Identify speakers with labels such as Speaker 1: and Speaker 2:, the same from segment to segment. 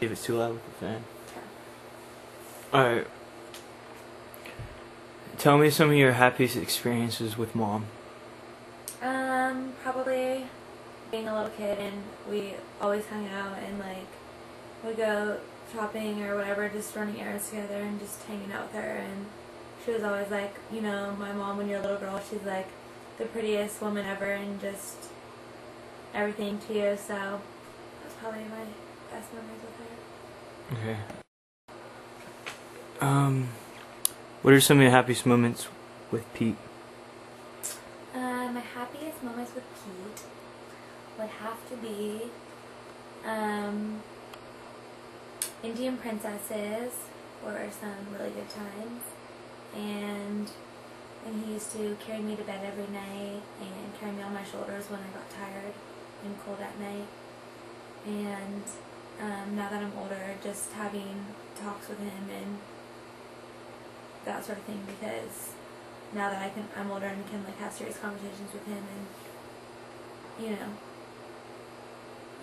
Speaker 1: If it's too loud with the fan.
Speaker 2: Yeah.
Speaker 1: Alright. Tell me some of your happiest experiences with Mom.
Speaker 2: Probably being a little kid and we always hung out and like we'd go shopping or whatever, just running errands together and just hanging out with her. And she was always like, you know, my mom when you're a little girl, she's like the prettiest woman ever and just everything to you. So that's probably my best memories with her.
Speaker 1: Okay. What are some of your happiest moments with Pete?
Speaker 2: My happiest moments with Pete would have to be Indian Princesses were some really good times, and he used to carry me to bed every night and carry me on my shoulders when I got tired and cold at night. And now that I'm older, just having talks with him and that sort of thing, because now that I'm older and can like have serious conversations with him and you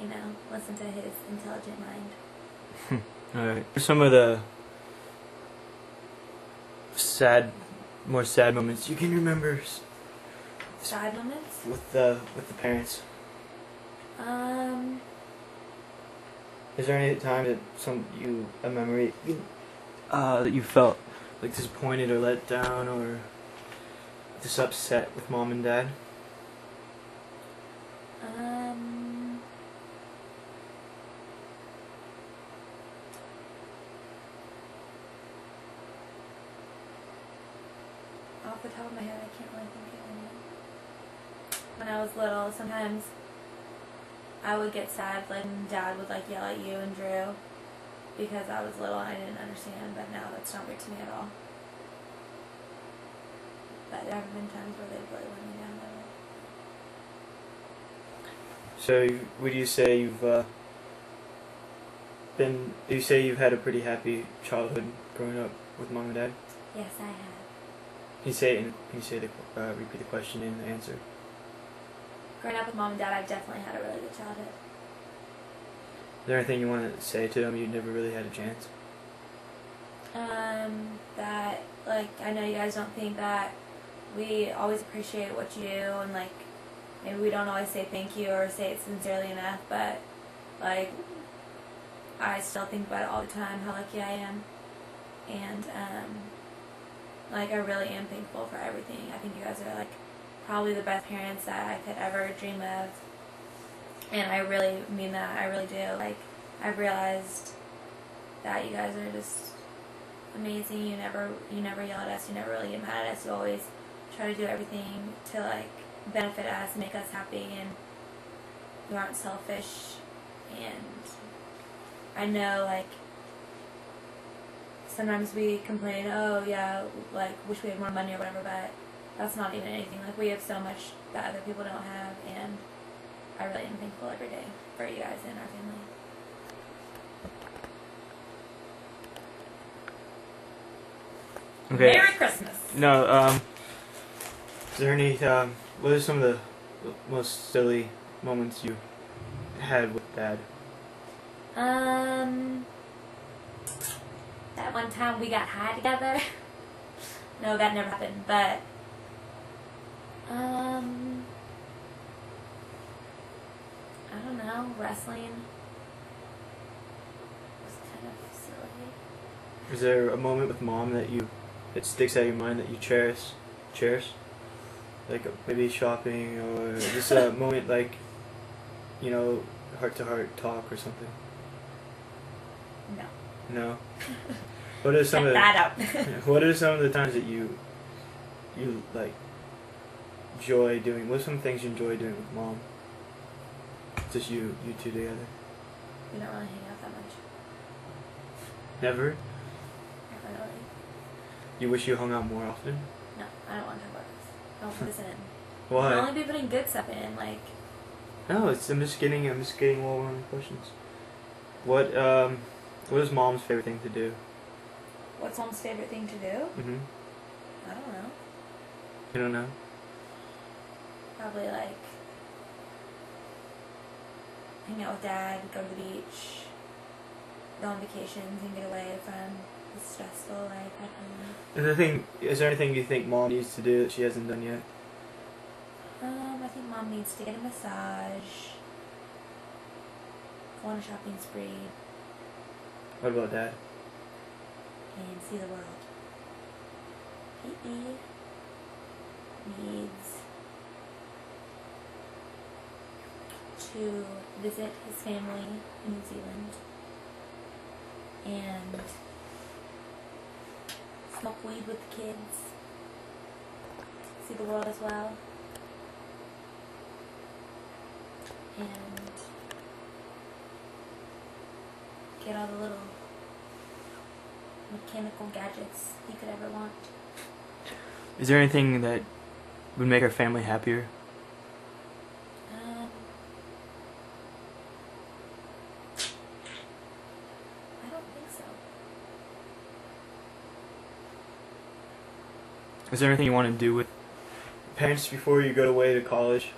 Speaker 2: know, listen to his intelligent mind.
Speaker 1: Alright. Some of the more sad moments you can remember
Speaker 2: Sad moments?
Speaker 1: with the parents. Is there any time that a memory that you felt like disappointed or let down or just upset with Mom and Dad?
Speaker 2: Off the top of my head, I can't really think of any. When I was little, sometimes I would get sad, like Dad would like yell at you and Drew because I was little and I didn't understand, but now that's not weird to me at all. But there have been times where they've really let me down though.
Speaker 1: So would you say you've had a pretty happy childhood growing up with Mom and Dad?
Speaker 2: Yes, I have.
Speaker 1: Can you repeat the question and the answer?
Speaker 2: Growing up with Mom and Dad, I've definitely had a really good childhood.
Speaker 1: Is there anything you want to say to them you never really had a chance?
Speaker 2: That, like, I know you guys don't think that we always appreciate what you do, and, like, maybe we don't always say thank you or say it sincerely enough, but, like, I still think about it all the time, how lucky I am. And, like, I really am thankful for everything. I think you guys are, like, probably the best parents that I could ever dream of. And I really mean that. I really do. Like, I've realized that you guys are just amazing. You never yell at us. You never really get mad at us. You always try to do everything to, like, benefit us, make us happy, and you aren't selfish. And I know, like, sometimes we complain, oh yeah, like, wish we had more money or whatever, but that's not even anything. Like, we have so much that other people don't have, and I really am thankful every day for you guys and our family.
Speaker 1: Okay.
Speaker 2: Merry Christmas!
Speaker 1: No, is there any, what are some of the most silly moments you had with Dad?
Speaker 2: That one time we got high together. No, that never happened, but I don't know, wrestling was kind of silly.
Speaker 1: Is there a moment with Mom that sticks out of your mind that you cherish? Like maybe shopping or just a moment like, you know, heart-to-heart talk or something?
Speaker 2: No.
Speaker 1: No? What are some
Speaker 2: Cut
Speaker 1: of
Speaker 2: that out.
Speaker 1: What are some of the times that you like enjoy doing? What are some things you enjoy doing with Mom? Just you two together.
Speaker 2: We don't really hang out that much.
Speaker 1: Never?
Speaker 2: Not really.
Speaker 1: You wish you hung out more often?
Speaker 2: No, I don't want to talk about this. Don't put this in.
Speaker 1: Why?
Speaker 2: We'll only be putting good stuff in, like.
Speaker 1: No, I'm just getting well-rounded questions. What is Mom's favorite thing to do?
Speaker 2: What's Mom's favorite thing to do?
Speaker 1: Mm-hmm.
Speaker 2: I don't know.
Speaker 1: You don't know?
Speaker 2: Probably like hang out with Dad, go to the beach, go on vacations and get away from the stressful life at home.
Speaker 1: Is there anything you think Mom needs to do that she hasn't done yet?
Speaker 2: I think Mom needs to get a massage, go on a shopping spree,
Speaker 1: What about Dad?
Speaker 2: and see the world. Pete needs to visit his family in New Zealand and smoke weed with the kids, see the world as well, and get all the little mechanical gadgets he could ever want.
Speaker 1: Is there anything that would make our family happier?
Speaker 2: I don't think so.
Speaker 1: Is there anything you want to do with parents before you go away to college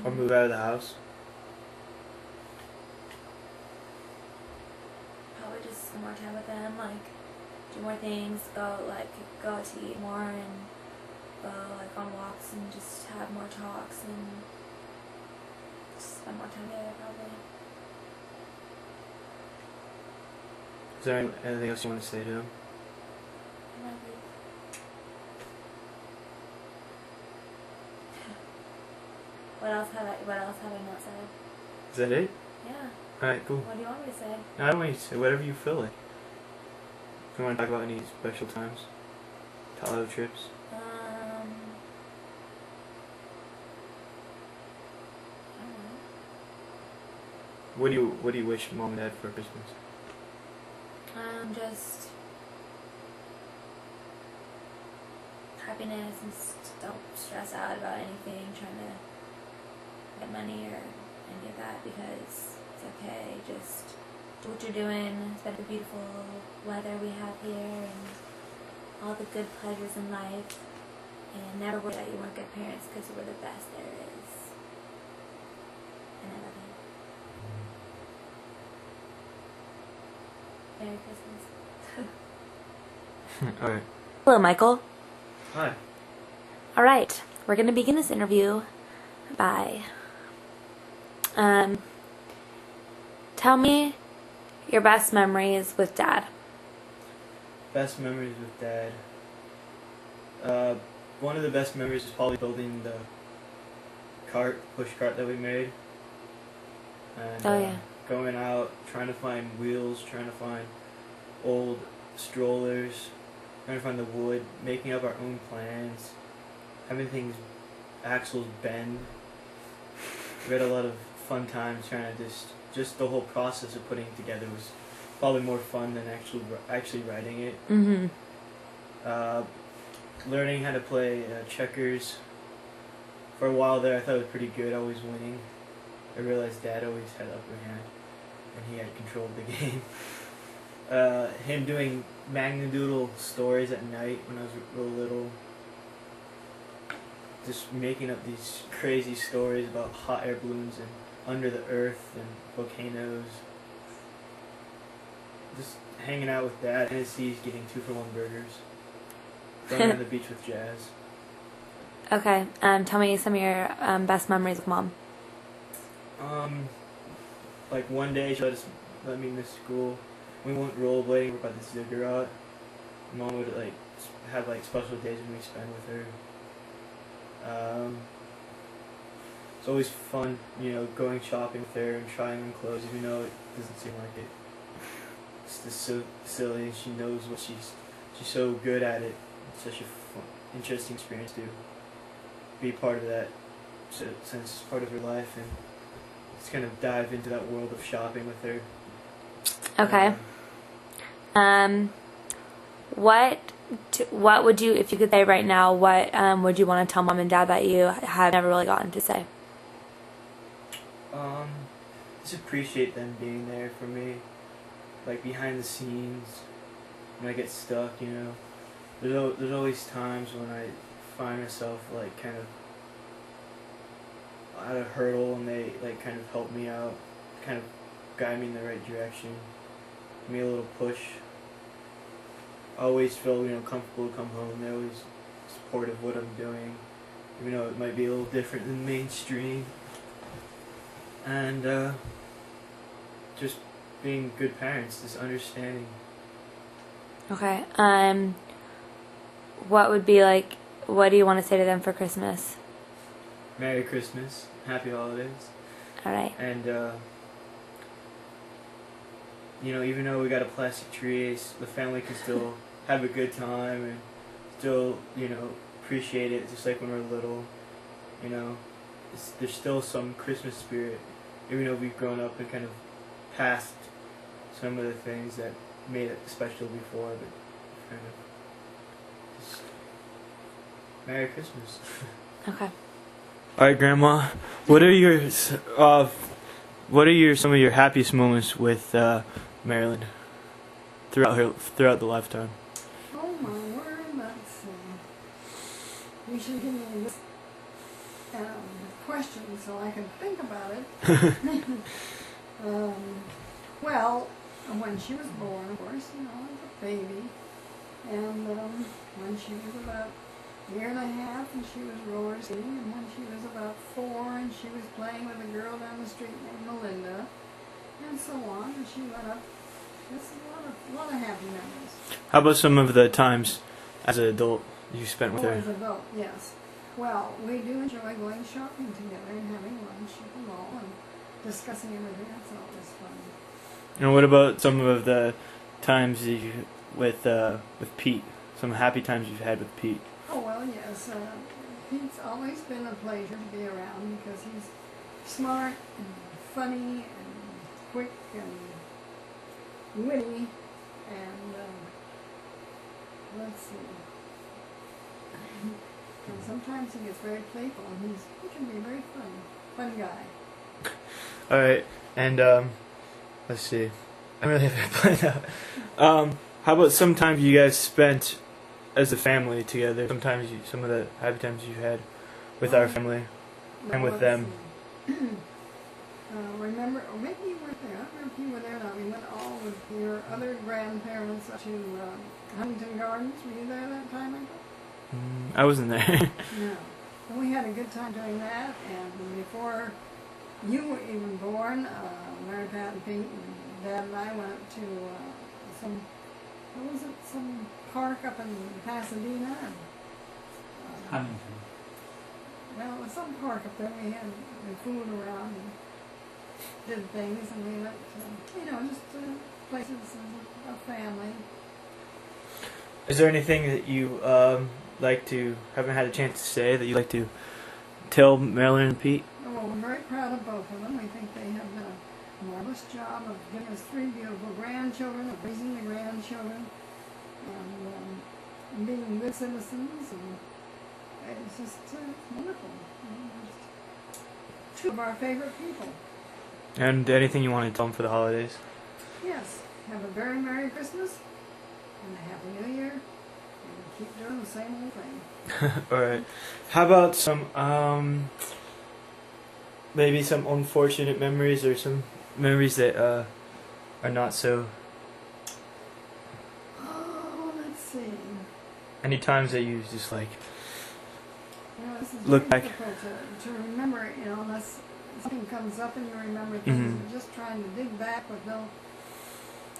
Speaker 1: or move out of the house?
Speaker 2: Probably just spend more time with them, like do more things, go out to eat more and go like on walks and just have more talks and just spend more time together probably.
Speaker 1: Is there anything else you want to say to them?
Speaker 2: Maybe. What else have I not said?
Speaker 1: Is that it?
Speaker 2: Yeah.
Speaker 1: Alright, cool.
Speaker 2: What do you want me to say?
Speaker 1: I don't want you to say whatever you feel like. If you want to talk about any special times, Tahoe trips.
Speaker 2: I don't know.
Speaker 1: What do you wish Mom and Dad for Christmas?
Speaker 2: Just happiness and don't stress out about anything, trying to get money or any of that because it's okay. Just do what you're doing, spend the beautiful weather we have here and all the good pleasures in life, and never worry that you weren't good parents because you were the best there is. And I love you. Merry Christmas.
Speaker 1: Alright.
Speaker 2: Hello, Michael.
Speaker 1: Hi.
Speaker 2: All right, we're going to begin this interview by tell me your best memories with Dad.
Speaker 1: Best memories with Dad. One of the best memories is probably building the push cart that we made. And,
Speaker 2: Oh, yeah.
Speaker 1: Going out, trying to find wheels, trying to find old strollers, trying to find the wood, making up our own plans, having things, axles bend. We had a lot of fun times trying to just the whole process of putting it together was probably more fun than actually writing it.
Speaker 2: Mm-hmm.
Speaker 1: Learning how to play checkers. For a while there, I thought it was pretty good, always winning. I realized Dad always had upper hand, and he had control of the game. Him doing Magnadoodle stories at night when I was real little. Just making up these crazy stories about hot air balloons and under the earth and volcanoes. Just hanging out with Dad, Tennessee's getting 2-for-1 burgers. Going on the beach with Jazz.
Speaker 2: Okay, tell me some of your best memories with Mom.
Speaker 1: Like one day she let me miss school. We went rollerblading by the ziggurat. Mom would have special days when we spend with her. It's always fun, going shopping with her and trying on clothes, even though it doesn't seem like it. It's just so silly, and she knows what she's so good at it. It's such a fun, interesting experience to be part of that, since it's part of her life, and just kind of dive into that world of shopping with her.
Speaker 2: Okay. What would you, if you could say right now, what would you want to tell Mom and Dad that you have never really gotten to say?
Speaker 1: Just appreciate them being there for me, behind the scenes. When I get stuck, there's always times when I find myself kind of at a hurdle, and they kind of help me out, kind of guide me in the right direction, give me a little push. I always feel comfortable to come home. They're always supportive of what I'm doing, even though it might be a little different than mainstream. And just being good parents, just understanding.
Speaker 2: Okay. What would be like? What do you want to say to them for Christmas?
Speaker 1: Merry Christmas, Happy Holidays.
Speaker 2: All right.
Speaker 1: And even though we got a plastic tree, the family can still have a good time and still appreciate it, just like when we're little. There's still some Christmas spirit, even though we've grown up and kind of passed some of the things that made it special before, but kind of just Merry Christmas.
Speaker 2: Okay.
Speaker 1: All right, Grandma. What are some of your happiest moments with Marilyn throughout the lifetime?
Speaker 3: Oh my word, let's see. You should give me a list question so I can think about it. Well, when she was born, of course, a baby, and when she was about a year and a half, and she was roller skating, and when she was about 4, and she was playing with a girl down the street named Melinda, and so on, and she went up. Just a lot of happy memories.
Speaker 1: How about some of the times as an adult you spent with her?
Speaker 3: As an adult, yes. Well, we do enjoy going shopping together and having lunch at the mall and discussing everything. That's always fun.
Speaker 1: And what about some of the times with Pete? Some happy times you've had with Pete?
Speaker 3: Oh, well, yes. Pete's always been a pleasure to be around because he's smart and funny and quick and witty, and let's see. And sometimes he gets very playful, and he can be a very fun guy.
Speaker 1: All right, and let's see. I really have to planned out. How about some time you guys spent as a family together? Some of the happy times you've had with our family and with them.
Speaker 3: Remember, or maybe you weren't there. I don't remember if you were there or not. We went all with your other grandparents to Huntington Gardens. Were you there that time, I guess?
Speaker 1: I wasn't there.
Speaker 3: No. Well, we had a good time doing that, and before you were even born, Mary Pat and Pete and Dad and I went to some park up in Pasadena. And,
Speaker 4: Huntington.
Speaker 3: well, it was some park up there. We had food around and did things, and we went to, just places as a family.
Speaker 1: Is there anything that you haven't had a chance to say that you'd like to tell Marilyn and Pete?
Speaker 3: Oh, we're very proud of both of them. We think they have done a marvelous job of giving us 3 beautiful grandchildren, of raising the grandchildren, and being good citizens, and it's just wonderful. Just 2 of our favorite people.
Speaker 1: And anything you want to tell them for the holidays?
Speaker 3: Yes. Have a very Merry Christmas and a Happy New Year, and keep doing the same old thing.
Speaker 1: Alright. How about some, maybe some unfortunate memories or some memories that are not so...
Speaker 3: Oh, let's see.
Speaker 1: Any times that you just
Speaker 3: This is
Speaker 1: look
Speaker 3: very
Speaker 1: back.
Speaker 3: difficult to remember, unless something comes up and you remember things. You're just trying to dig back with no...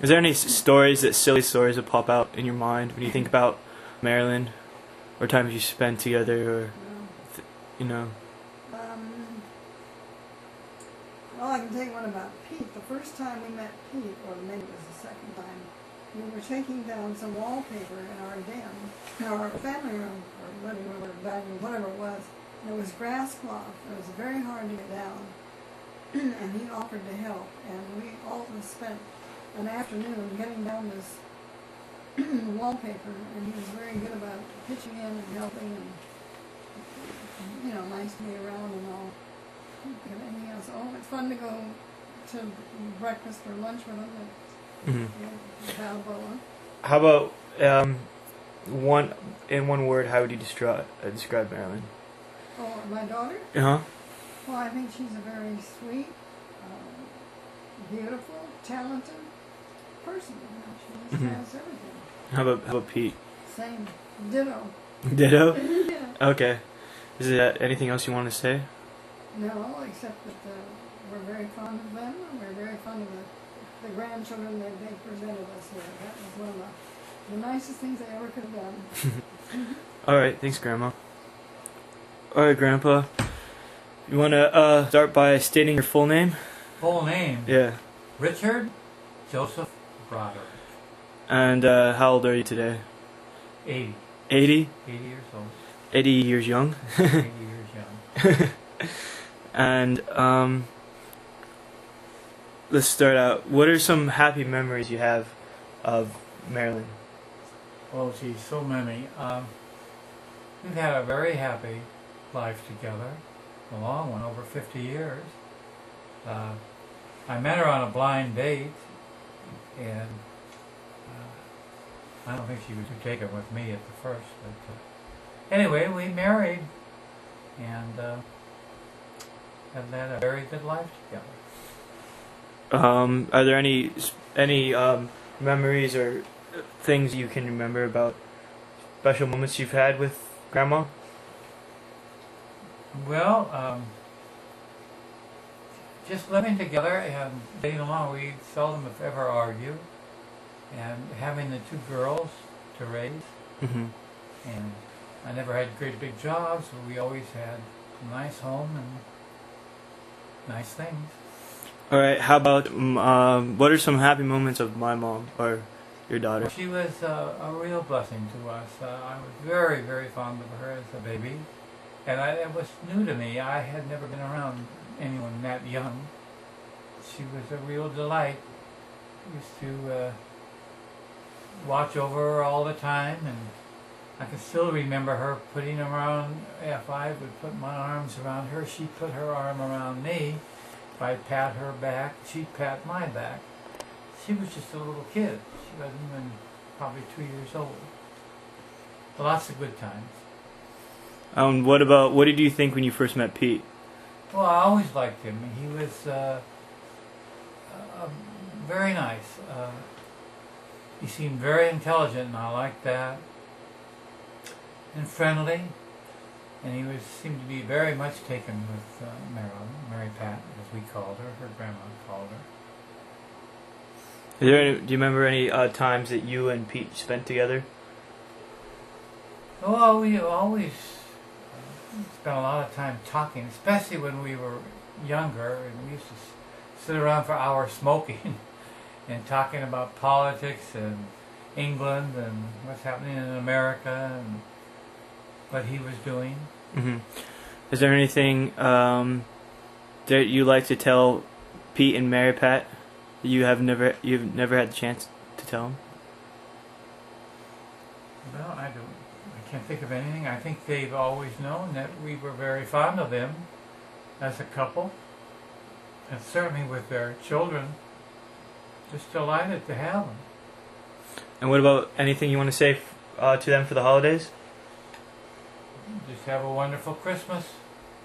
Speaker 1: Is there any silly stories that pop out in your mind when you think about Marilyn, or times you spent together, or
Speaker 3: Well, I can tell you one about Pete. The first time we met Pete, or maybe it was the second time, we were taking down some wallpaper in our den, in our family room, or living room, or dining room, whatever it was. And it was grass cloth. It was very hard to get down. And he offered to help, and we all spent an afternoon getting down this wallpaper, and he was very good about pitching in and helping, and nice to be around and all. And anything else? Oh, it's fun to go to breakfast or lunch with him at Balboa.
Speaker 1: How about in one word? How would you describe Marilyn?
Speaker 3: Oh, my daughter?
Speaker 1: Uh huh.
Speaker 3: Well, I think she's a very sweet, beautiful, talented person. You know, she just
Speaker 1: Mhm.
Speaker 3: has everything.
Speaker 1: How about Pete?
Speaker 3: Same. Ditto.
Speaker 1: Ditto.
Speaker 3: Yeah.
Speaker 1: Okay. Is there anything else you want to say?
Speaker 3: No, except that we're very fond of them, and we're very fond of the grandchildren that they presented us with. That was one of the nicest things they ever could have done.
Speaker 1: All right. Thanks, Grandma. All right, Grandpa. You want to start by stating your full name?
Speaker 4: Full name,
Speaker 1: Yeah.
Speaker 4: Richard Joseph Broderick,
Speaker 1: And how old are you today?
Speaker 4: 80,
Speaker 1: 80?
Speaker 4: 80 years old,
Speaker 1: 80 years young.
Speaker 4: 80 years young.
Speaker 1: And let's start out. What are some happy memories you have of Marilyn?
Speaker 4: Oh, geez, so many. We've had a very happy life together, a long one, over 50 years. I met her on a blind date, and I don't think she was too taken with me at the first. But anyway, we married, and have had a very good life together.
Speaker 1: Are there any memories or things you can remember about special moments you've had with Grandma?
Speaker 4: Well, just living together and getting along, we seldom if ever argue, and having the two girls to raise,
Speaker 1: Mm-hmm.
Speaker 4: and I never had great big jobs, but we always had a nice home and nice things.
Speaker 1: All right. How about what are some happy moments of my mom or your daughter?
Speaker 4: She was a real blessing to us. I was very, very fond of her as a baby, and it was new to me. I had never been around anyone that young. She was a real delight. Used to watch over her all the time, and I can still remember her putting around, if I would put my arms around her, she'd put her arm around me. If I'd pat her back, she'd pat my back. She was just a little kid. She wasn't even probably 2 years old. Lots of good times.
Speaker 1: What did you think when you first met Pete?
Speaker 4: Well, I always liked him. He was very nice. He seemed very intelligent, and I liked that. And friendly. And he seemed to be very much taken with Mary Pat, as we called her grandma called her.
Speaker 1: Do you remember any times that you and Pete spent together?
Speaker 4: Well, we always spent a lot of time talking, especially when we were younger, and we used to sit around for hours smoking and talking about politics and England and what's happening in America and what he was doing.
Speaker 1: Mm-hmm. Is there anything that you like to tell Pete and Mary Pat that you've never had the chance to tell them?
Speaker 4: Well, I can't think of anything. I think they've always known that we were very fond of them as a couple, and certainly with their children. Just delighted to have them.
Speaker 1: And what about anything you want to say to them for the holidays?
Speaker 4: Just have a wonderful Christmas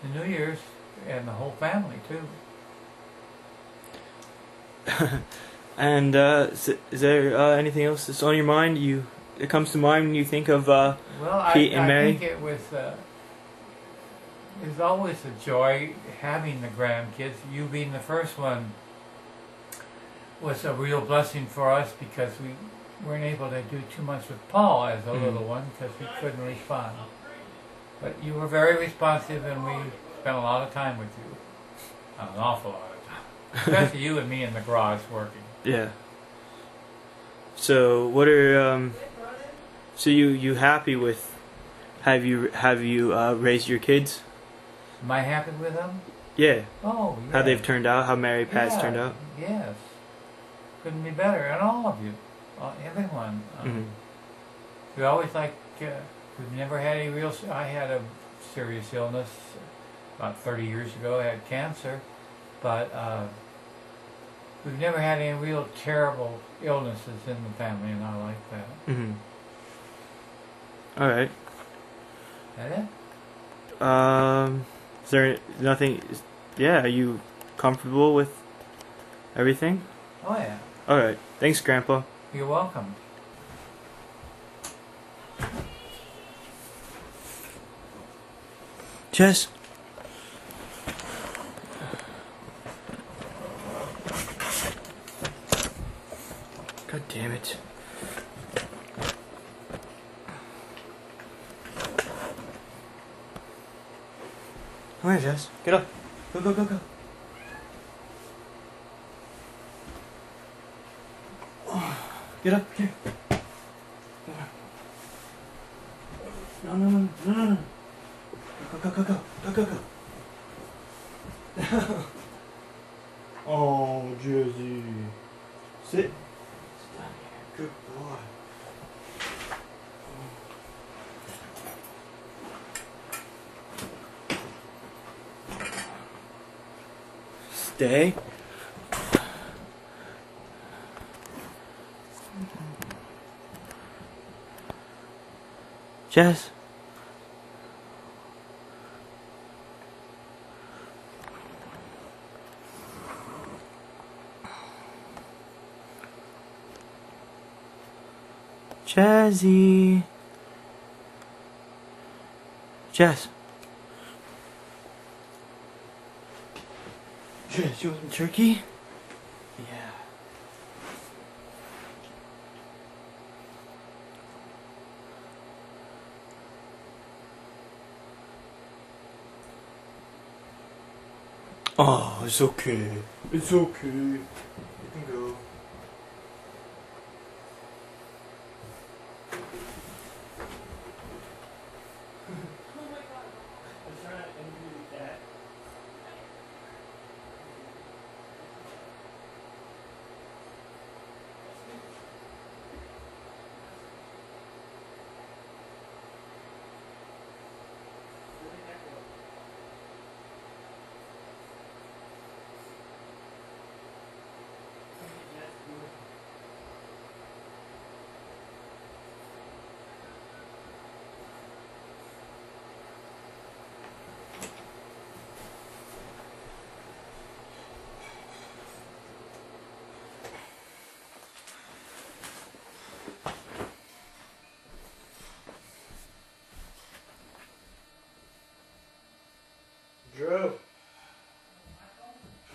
Speaker 4: and New Year's, and the whole family too.
Speaker 1: And is there anything else that's on your mind? It comes to mind when you think of Pete and Mary?
Speaker 4: I think it was always a joy having the grandkids. You being the first one was a real blessing for us because we weren't able to do too much with Paul as a little one because we couldn't respond. But you were very responsive, and we spent a lot of time with you. An awful lot of time. Especially you and me in the garage working.
Speaker 1: Yeah. So what are so you happy with have you raised your kids?
Speaker 4: Am I happy with them?
Speaker 1: Yeah.
Speaker 4: Oh, yeah.
Speaker 1: How they've turned out, how Mary Pat's
Speaker 4: Yeah,
Speaker 1: turned out.
Speaker 4: Yes. Couldn't be better. And all of you. Everyone. We always we've never had any real... I had a serious illness about 30 years ago. I had cancer. But we've never had any real terrible illnesses in the family, and I like that.
Speaker 1: Mm-hmm. All right.
Speaker 4: Is that it?
Speaker 1: Is there nothing? Yeah. Are you comfortable with Everything?
Speaker 4: Oh yeah.
Speaker 1: Alright. Thanks, Grandpa.
Speaker 4: You're welcome.
Speaker 1: Jess. God damn it. Come here, Jess. Get up. Go, go, go, go. Get up. Here. No, no, no, no, no, no. Go, go, go, go, go, go, go. Oh, Jesse. Sit. Sit down here. Good boy. Stay. Jess. Jazzy. Jess. Jess, you want some turkey? Yeah. Oh, it's okay. It's okay. You can go. Drew.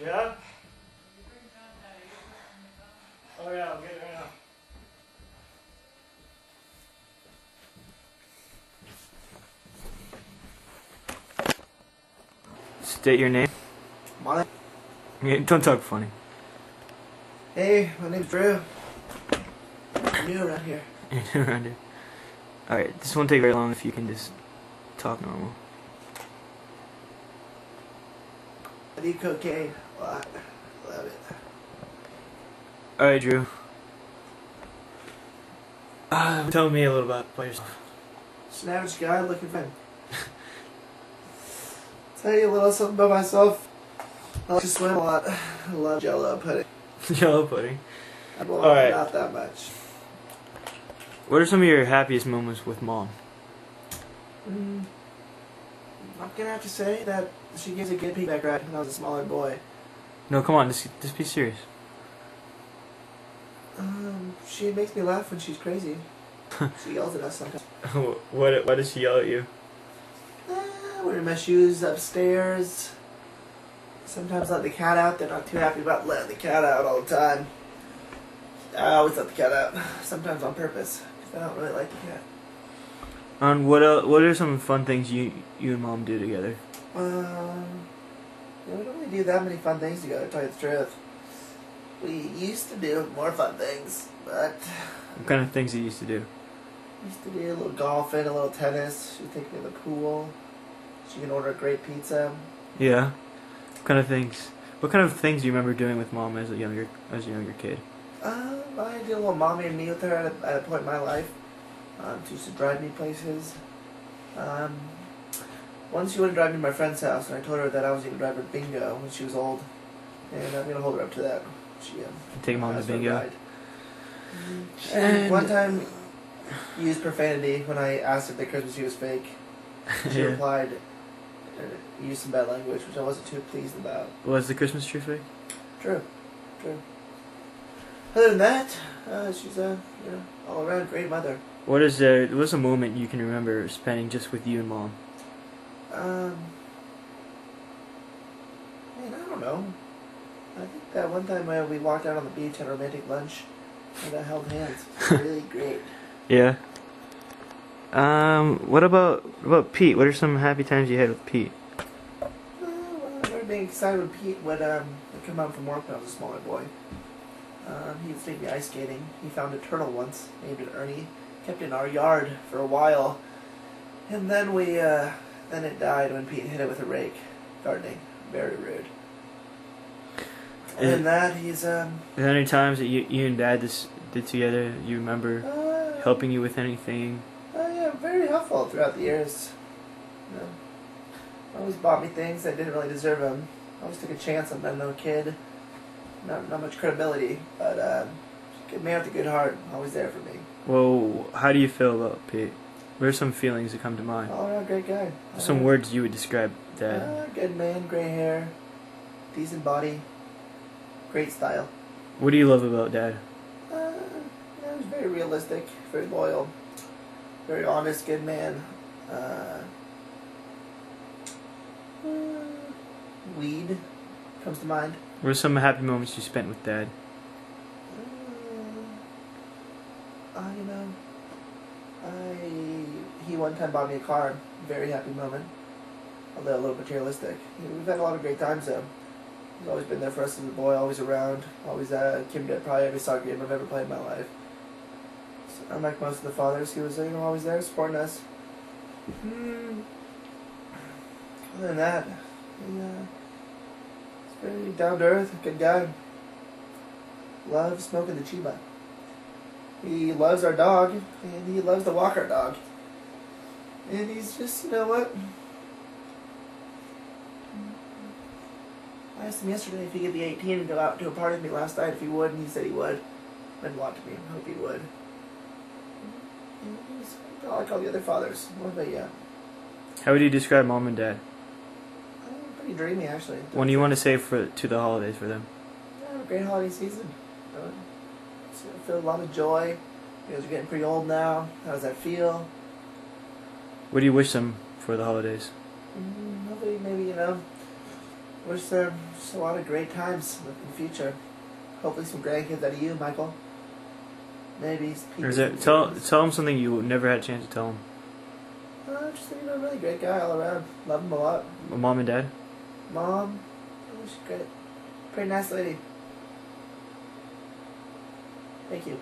Speaker 1: Yeah? Oh yeah, I'll get it right now. State your name.
Speaker 5: Molly.
Speaker 1: Yeah, don't talk funny.
Speaker 5: Hey, my name's Drew. I'm new around here.
Speaker 1: Around here. Alright, this won't take very long if you can just talk normal.
Speaker 5: I do cocaine a lot. Love it.
Speaker 1: Alright, Drew. Tell me a little about yourself.
Speaker 5: Just an average guy looking fine. Tell you a little something about myself. I like to swim a lot. I love Jello pudding.
Speaker 1: Jello pudding.
Speaker 5: Well,
Speaker 1: Alright.
Speaker 5: not that much.
Speaker 1: What are some of your happiest moments with Mom?
Speaker 5: I'm gonna have to say that she gives a good piggyback ride when I was a smaller boy.
Speaker 1: No, come on, just be serious.
Speaker 5: She makes me laugh when she's crazy. She yells at us sometimes.
Speaker 1: What does she yell at you?
Speaker 5: Wearing my shoes upstairs. Sometimes let the cat out. They're not too happy about letting the cat out all the time. I always let the cat out. Sometimes on purpose. Because I don't really like the cat.
Speaker 1: And what are some fun things you and Mom do together?
Speaker 5: We don't really do that many fun things together, to tell you the truth. We used to do more fun things, but...
Speaker 1: What kind of things do you used to do?
Speaker 5: We used to do a little golfing, a little tennis. She'd take me to the pool. She can order a great pizza.
Speaker 1: Yeah. What kind of things? What kind of things do you remember doing with Mom as a younger kid?
Speaker 5: I did a little mommy and me with her at a point in my life. She used to drive me places. Once she wouldn't drive me to my friend's house, and I told her that I was going to drive her bingo when she was old. And I'm going to hold her up to that. She
Speaker 1: Take Mom to
Speaker 5: asked for a
Speaker 1: bingo?
Speaker 5: ride. And one time, used profanity when I asked if the Christmas tree was fake. She
Speaker 1: Yeah.
Speaker 5: replied, used some bad language, which I wasn't too pleased about.
Speaker 1: Was the Christmas tree fake?
Speaker 5: True. True. Other than that, she's a all around great mother.
Speaker 1: What's a moment you can remember spending just with you and mom?
Speaker 5: Man, I don't know. I think that one time we walked out on the beach had a romantic lunch and held hands. It was really great.
Speaker 1: Yeah. What about Pete? What are some happy times you had with Pete?
Speaker 5: Well, I remember being excited when Pete would come home from work when I was a smaller boy. He would take me ice skating. He found a turtle once, named it Ernie, kept it in our yard for a while, and then then it died when Pete hit it with a rake. Gardening, very rude. And that he's
Speaker 1: Are there any times that you and Dad did together? You remember helping you with anything?
Speaker 5: Yeah, very helpful throughout the years. You know, always bought me things that didn't really deserve them. Always took a chance on that little kid. Not much credibility, but good man with a good heart. Always there for me.
Speaker 1: Well, how do you feel about Pete? What are some feelings that come to mind?
Speaker 5: All around great guy.
Speaker 1: Some words you would describe Dad.
Speaker 5: Good man, gray hair, decent body, great style.
Speaker 1: What do you love about Dad?
Speaker 5: He's very realistic, very loyal, very honest, good man. Weed comes to mind.
Speaker 1: What are some happy moments you spent with Dad?
Speaker 5: He one time bought me a car. Very happy moment. Although a little materialistic. We've had a lot of great times though. He's always been there for us as a boy, always around, always came to probably every soccer game I've ever played in my life. So, unlike most of the fathers, he was always there supporting us. Other than that, he's very down to earth, good guy. Loves smoking the Chiba. He loves our dog, and he loves to walk our dog. And he's just, you know what? I asked him yesterday if he could be 18 and go out to a party with me last night if he would, and he said he would. Meant a lot to me. I hope he would. He's like all the other fathers. What about you?
Speaker 1: How would you describe Mom and Dad?
Speaker 5: Pretty dreamy, actually.
Speaker 1: What do you want to say to the holidays for them?
Speaker 5: Great holiday season. I feel a lot of joy. You guys are getting pretty old now. How does that feel?
Speaker 1: What do you wish them for the holidays?
Speaker 5: Hopefully, maybe, wish them just a lot of great times in the future. Hopefully some grandkids out of you, Michael. Maybe
Speaker 1: tell them something you never had a chance to tell them.
Speaker 5: Just a really great guy all around. Love him a lot.
Speaker 1: Mom and Dad?
Speaker 5: Mom, she's great. Pretty nice lady. Thank you.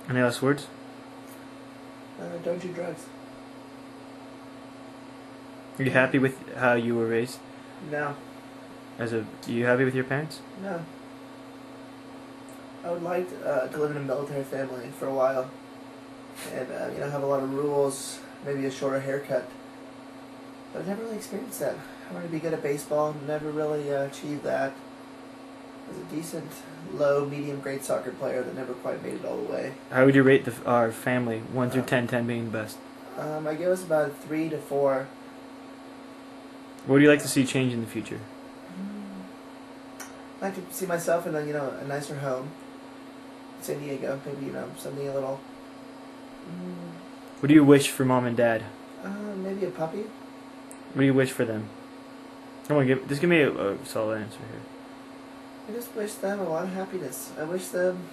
Speaker 1: Any last words?
Speaker 5: Don't do drugs.
Speaker 1: Are you happy with how you were raised?
Speaker 5: No.
Speaker 1: Are you happy with your parents?
Speaker 5: No. I would like to live in a military family for a while, and have a lot of rules, maybe a shorter haircut. But I never really experienced that. I wanted to be good at baseball, never really achieved that. I was a decent, low, medium, great soccer player that never quite made it all the way.
Speaker 1: How would you rate our family, 1 through 10, 10 being the best?
Speaker 5: I give us about 3 to 4.
Speaker 1: What would you like to see change in the future?
Speaker 5: I'd like to see myself in a nicer home. San Diego, maybe, something a little...
Speaker 1: What do you wish for Mom and Dad?
Speaker 5: Maybe a puppy.
Speaker 1: What do you wish for them? Come on, just give me a solid answer here.
Speaker 5: I just wish them a lot of happiness. I wish them,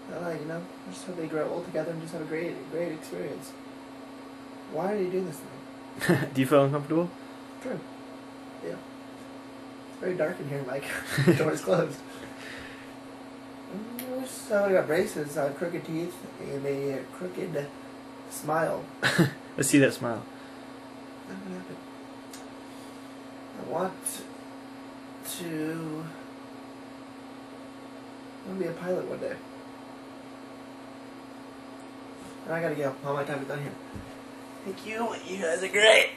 Speaker 5: I just hope they grow old together and just have a great experience. Why are you doing this to me?
Speaker 1: Do you feel uncomfortable?
Speaker 5: True. Yeah. It's very dark in here, Mike. The door is closed. I wish I got braces, crooked teeth, and a crooked smile.
Speaker 1: Let's see that smile.
Speaker 5: Not gonna happen. I want to be a pilot one day. And I gotta go. All my time is done here. Thank you. You guys are great.